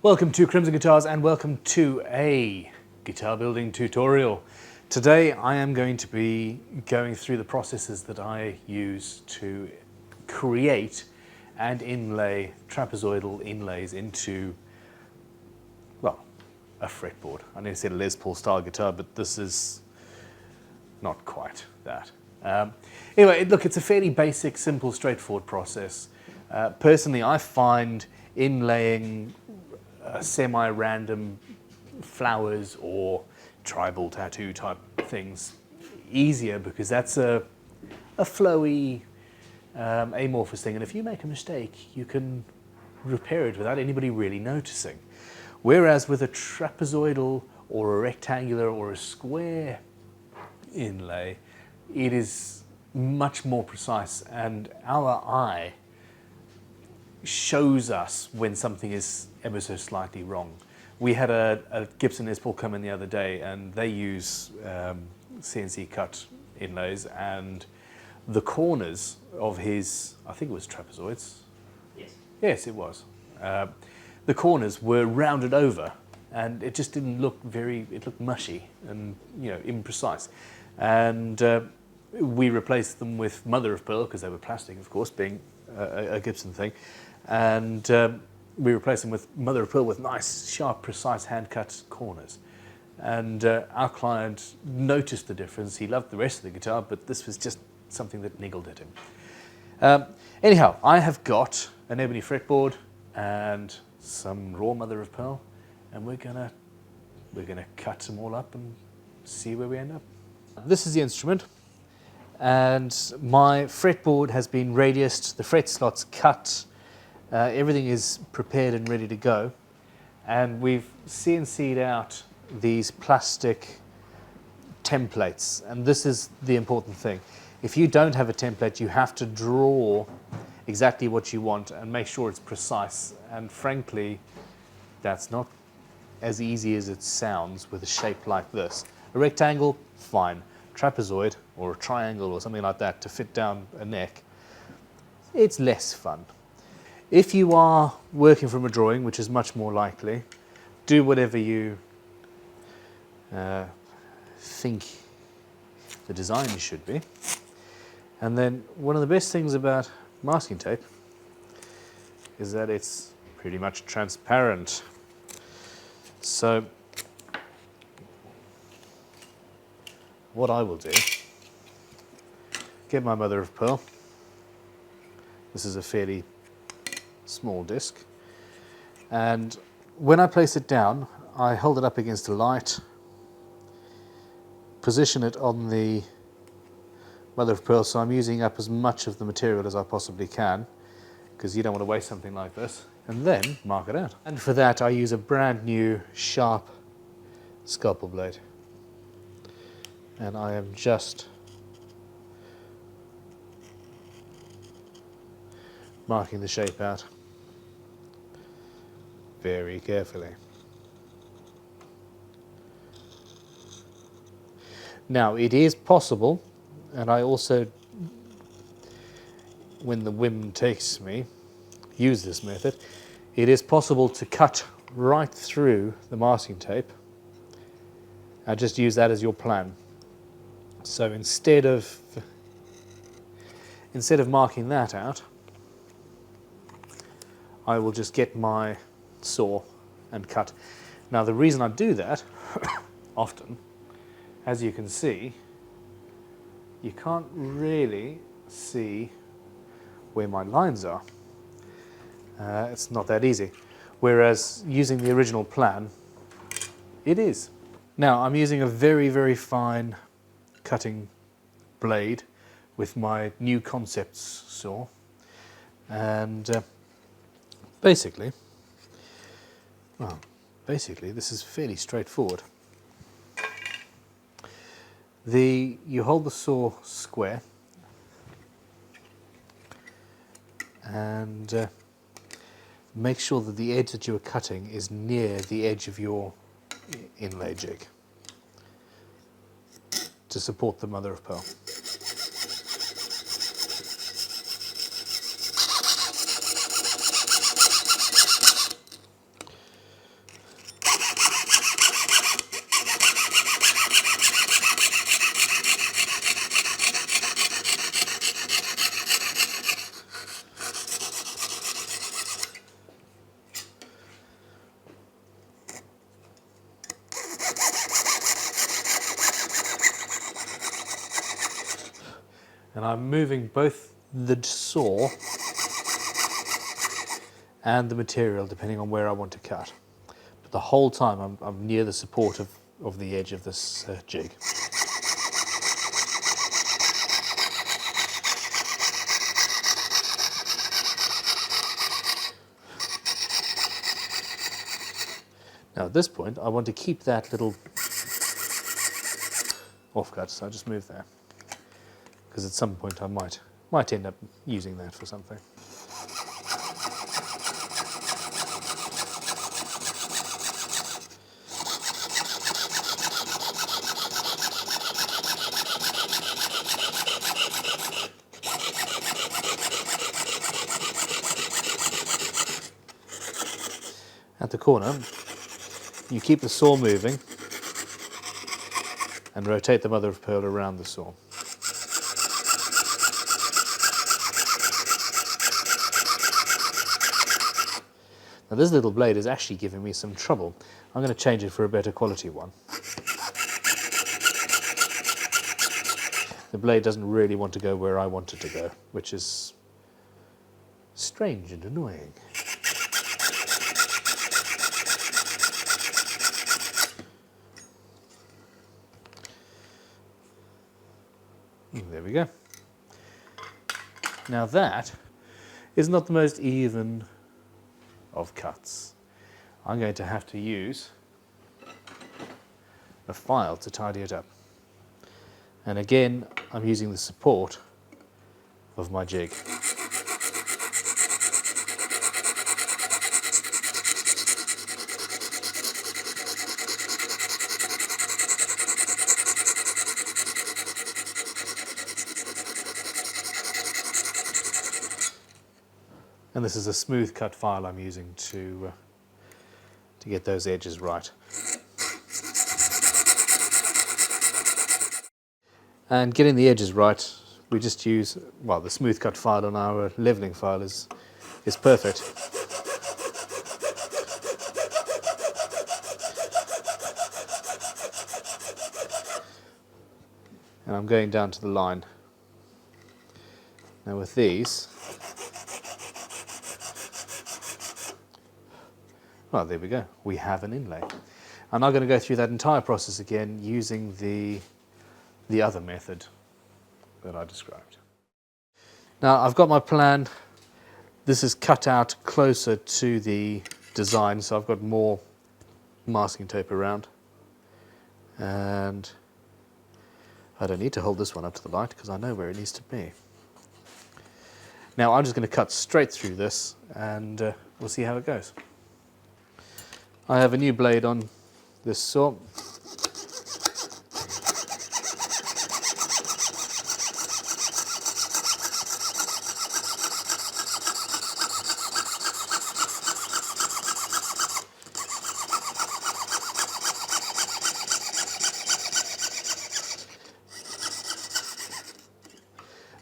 Welcome to Crimson Guitars and welcome to a guitar building tutorial. Today I am going to be going through the processes that I use to create and inlay trapezoidal inlays into, well, a fretboard. I nearly said a Les Paul style guitar, but this is not quite that. Anyway, look, it's a fairly basic, simple, straightforward process. Personally, I find inlaying semi-random flowers or tribal tattoo type things easier because that's a flowy, amorphous thing, and if you make a mistake you can repair it without anybody really noticing. Whereas with a trapezoidal or a rectangular or a square inlay, it is much more precise and our eye shows us when something is ever so slightly wrong. We had a Gibson Les Paul come in the other day and they use CNC cut inlays, and the corners of his, I think it was trapezoids. Yes. Yes, it was. The corners were rounded over and it just didn't look it looked mushy and, you know, imprecise. And we replaced them with mother of pearl because they were plastic, of course, being a Gibson thing. And we replaced them with mother of pearl with nice, sharp, precise hand-cut corners. And our client noticed the difference. He loved the rest of the guitar, but this was just something that niggled at him. Anyhow, I have got an ebony fretboard and some raw mother of pearl, and we're gonna cut them all up and see where we end up. This is the instrument, and my fretboard has been radiused, the fret slots cut. Everything is prepared and ready to go, and we've CNC'd out these plastic templates, and this is the important thing. If you don't have a template, you have to draw exactly what you want and make sure it's precise, and frankly that's not as easy as it sounds with a shape like this. A rectangle, fine. Trapezoid or a triangle or something like that to fit down a neck, it's less fun. If you are working from a drawing, which is much more likely, do whatever you think the design should be. And then one of the best things about masking tape is that it's pretty much transparent. So what I will do, get my mother of pearl. This is a fairly small disc, and when I place it down I hold it up against a light, position it on the mother of pearl so I'm using up as much of the material as I possibly can, because you don't want to waste something like this, and then mark it out. And for that I use a brand new sharp scalpel blade, and I am just marking the shape out very carefully. Now it is possible, and I also, when the whim takes me, use this method. It is possible to cut right through the masking tape and just use that as your plan. So instead of marking that out, I will just get my saw and cut. Now the reason I do that often, as you can see, you can't really see where my lines are. It's not that easy. Whereas using the original plan, it is. Now I'm using a very, very fine cutting blade with my new Concepts saw, and basically this is fairly straightforward. You hold the saw square and make sure that the edge that you are cutting is near the edge of your inlay jig to support the mother of pearl. And I'm moving both the saw and the material depending on where I want to cut. But the whole time I'm near the support of the edge of this jig. Now at this point I want to keep that little offcut, so I just move there. Because at some point I might end up using that for something. At the corner, you keep the saw moving and rotate the mother of pearl around the saw. Now this little blade is actually giving me some trouble. I'm going to change it for a better quality one. The blade doesn't really want to go where I want it to go, which is strange and annoying. There we go. Now that is not the most even of cuts. I'm going to have to use a file to tidy it up. And again, I'm using the support of my jig. And this is a smooth cut file I'm using to get those edges right. And getting the edges right, we just use, well, the smooth cut file on our leveling file is perfect. And I'm going down to the line. Now with these, well, there we go. We have an inlay. I'm now going to go through that entire process again using the other method that I described. Now I've got my plan. This is cut out closer to the design, so I've got more masking tape around. And I don't need to hold this one up to the light because I know where it needs to be. Now I'm just going to cut straight through this and we'll see how it goes. I have a new blade on this saw.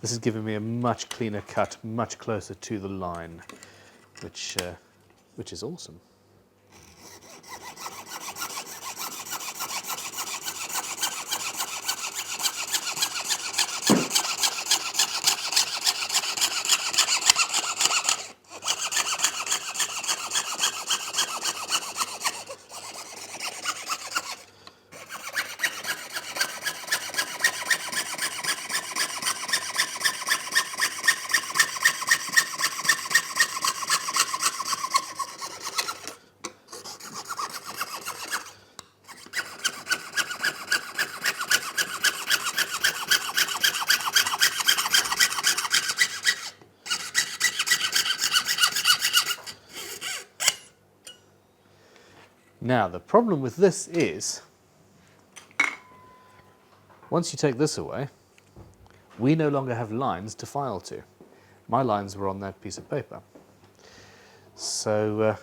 This is giving me a much cleaner cut, much closer to the line, which is awesome. Now the problem with this is, once you take this away, we no longer have lines to file to. My lines were on that piece of paper. So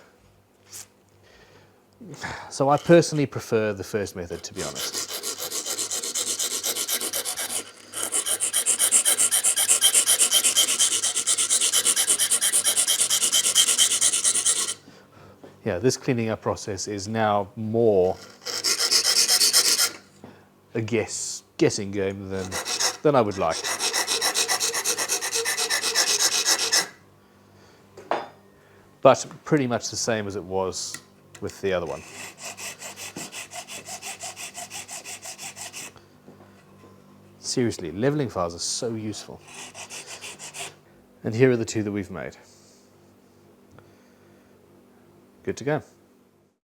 I personally prefer the first method, to be honest. Yeah, this cleaning up process is now more a guessing game than I would like. but pretty much the same as it was with the other one. Seriously, leveling files are so useful. And here are the two that we've made. Good to go.